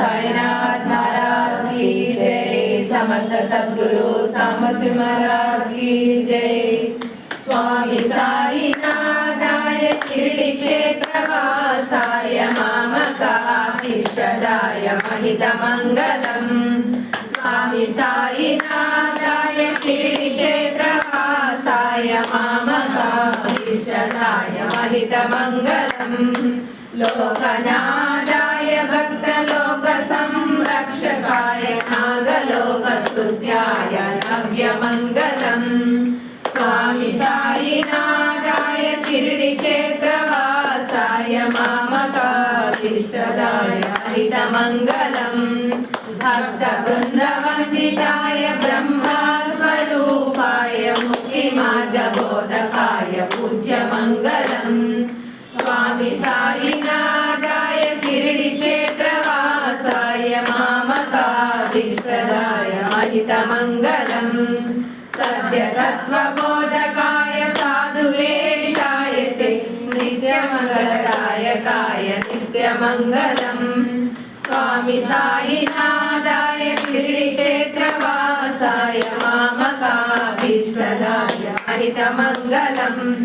साईनाथ महाराज की जय। समर्थ सद्गुरु सांब सिंह महाराज की जय। स्वामी साईनाथाय शिरडी क्षेत्रवासाय मामकाभीष्टदाय महितमङ्गलम्। स्वामी साईनाथाय शिरडी क्षेत्रवासाय मामकाभीष्टदाय महितमङ्गलम्। लोकनाथाय भक्तलोकसंरक्षकाय नागलोकस्तुत्याय नव्यमङ्गलम्। स्वामी साईनाथाय शिरडी क्षेत्रवासाय मामकाभीष्टदाय महितमङ्गलम्। भक्तवृन्दवन्दिताय ब्रह्मस्वरूपाय मुक्तिमार्गबोधकाय पूज्यमङ्गलम्। स्वामी साईनाथाय शिरडी क्षेत्रवासाय मामकाभीष्टदाय महितमङ्गलम्। सत्यतत्त्वबोधकाय साधुवेशाय च नित्यमङ्गलदायकाय नित्यमङ्गलम्। स्वामी साईनाथाय शिरडी क्षेत्रवासाय मामकाभीष्टदाय महितमङ्गलम्।